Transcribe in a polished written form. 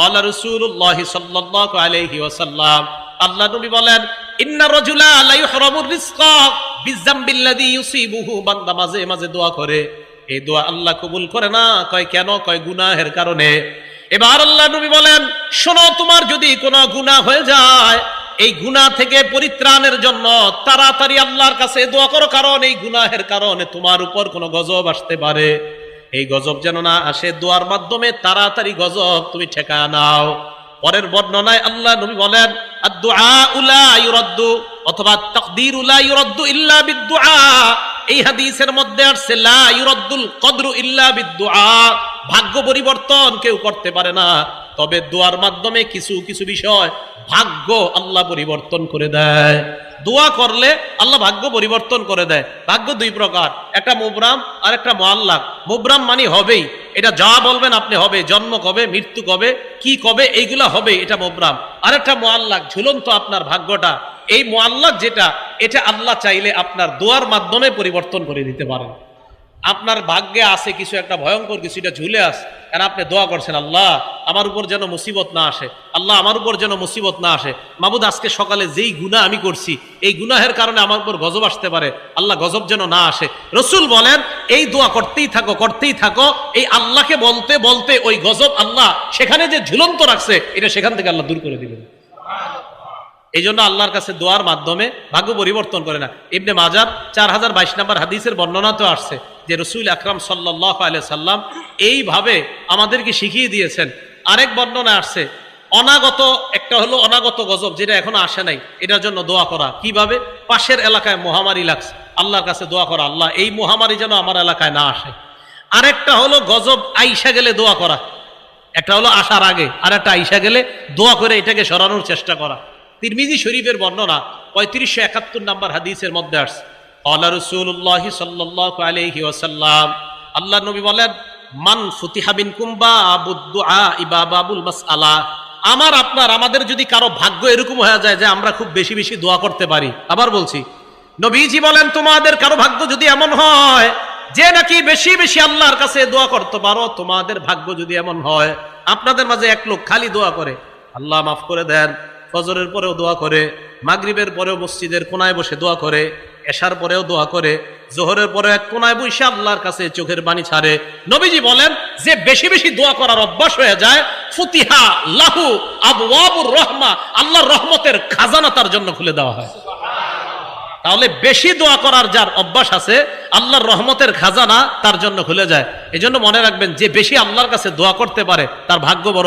ক্বালা রাসূলুল্লাহ সাল্লাল্লাহু আলাইহি ওয়াসাল্লাম, আল্লাহ নবী বলেন, ইন্না রাজুলা লা ইহরামুর রিজকা বিযামবিল্লাযী ইউসিবুহু। বান্দা মাঝে মাঝে দোয়া করে, এই দোয়া আল্লাহ কবুল করে না। কয় কেন? কয় গুনাহের কারণে। এবার আল্লাহ নবী বলেন, শোনো, তোমার যদি কোনো গুনাহ হয়ে যায়, এই গুনাহ থেকে পরিত্রাণের জন্য তাড়াতাড়ি আল্লাহর কাছে দোয়া করো, কারণ এই গুনাহের কারণে তোমার উপর কোনো গজব আসতে পারে। এই গজব যেন না আসে, দোয়ার মাধ্যমে তাড়াতাড়ি গজব তুমি ঠেকায় নাও। পরের বর্ণনায় আল্লাহ নবী বলেন, আদ-দুআউ লা ইউরাদ্দু, অথবা তাকদীরু লা ইউরাদ্দু ইল্লা বিদ-দুআ। এই হাদিসের মধ্যে আসছে লা ইউরাদ্দুল কদরু ইল্লা বিদ-দুআ। ভাগ্য পরিবর্তন কেউ করতে পারে না, তবে দোয়ার মাধ্যমে কিছু কিছু বিষয় ভাগ্য আল্লাহ পরিবর্তন করে দেয়। দোয়া করলে আল্লাহ ভাগ্য পরিবর্তন করে দেয়। ভাগ্য দুই প্রকার, একটা মুবরাম আর একটা মুআল্লাক। মুবরাম মানে হবেই, এটা যা বলবেন আপনি হবে, জন্ম কবে, মৃত্যু কবে, কি কবে, এইগুলা হবে, এটা মুবরাম। আর একটা মুআল্লাক, ঝুলন্ত আপনার ভাগ্যটা। এই মুআল্লাক যেটা, এটা আল্লাহ চাইলে আপনার দোয়ার মাধ্যমে পরিবর্তন করে দিতে পারেন। আপনার ভাগ্যে আছে কিছু একটা ভয়ঙ্কর কিছু, এটা ঝুলে আছে, কারণ আপনি দোয়া করছেন, আল্লাহ আমার উপর যেন মুসিবত না আসে, আল্লাহ আমার উপর যেন মুসিবত না আসে। মাবুদ, আজকে সকালে যেই গুনাহ আমি করছি, এই গুনাহের কারণে আমার উপর গজব আসতে পারে, আল্লাহ গজব যেন না আসে। রাসূল বলেন, এই দোয়া করতেই থাকো, করতেই থাকো। এই আল্লাহকে বলতে বলতে ওই গজব আল্লাহ সেখানে যে ঝুলন্ত রাখছে, এটা সেখান থেকে আল্লাহ দূর করে দিবেন। এই জন্য আল্লাহর কাছে দোয়ার মাধ্যমে ভাগ্য পরিবর্তন করে না। ইবনে মাজাহ 4022 নম্বর হাদিসের বর্ণনা তো আসছে যে রাসূল আকরাম সাল্লাল্লাহু আলাইহি সাল্লাম এইভাবে আমাদেরকে শিখিয়ে দিয়েছেন। আরেক বর্ণনা আসছে অনাগত, একটা হলো অনাগত গজব, যেটা এখনো আসে নাই, এটার জন্য দোয়া করা। কিভাবে? পাশের এলাকায় মহামারী লাগছে, আল্লাহর কাছে দোয়া করা, আল্লাহ এই মহামারী যেন আমার এলাকায় না আসে। আরেকটা হলো গজব আইসা গেলে দোয়া করা। একটা হলো আসার আগে, আর একটা আইসা গেলে দোয়া করে এটাকে সরানোর চেষ্টা করা। তিরমিজি শরীফের বর্ণনা 3571 নম্বর হাদিসের মধ্যে আসছে, ক্বালা রাসূলুল্লাহ সাল্লাল্লাহু আলাইহি ওয়াসাল্লাম, আল্লাহ নবী বলেন, মান ফুতিহা বিনকুম বাবুদ দুআ বাবুল মাসআলা। আমার আপনার আমাদের যদি কারো ভাগ্য এরকম হয়ে যায় যে আমরা খুব বেশি বেশি দোয়া করতে পারি। আবার বলছি, নবীজি বলেন, তোমাদের কারো ভাগ্য যদি এমন হয় যে নাকি বেশি বেশি আল্লাহর কাছে দোয়া করতে পারো, তোমাদের ভাগ্য যদি এমন হয়, আপনাদের মাঝে এক লোক খালি দোয়া করে, আল্লাহ মাফ করে দেন, ফজরের পরেও দোয়া করে, মাগরিবের পরেও মসজিদের কোনায় বসে দোয়া করে, এশার পরেও দোয়া করে, জোহরের পরে এক কোনায় বসে আল্লাহর কাছে চোখের পানি ছাড়ে। নবীজি বলেন, যে বেশি বেশি দোয়া করার অভ্যাস হয়ে যায়, ফুতিহা লাহু আবওয়াবুর রহমা, আল্লাহর রহমতের খাজানা তার জন্য খুলে দেওয়া হয়। তাহলে বেশি দোয়া করার যার অভ্যাস আছে, আল্লাহর রহমতের খাজানা তার জন্য খুলে যায়। এই জন্য মনে রাখবেন, যে বেশি আল্লাহর কাছে দোয়া করতে পারে তার ভাগ্য বড়।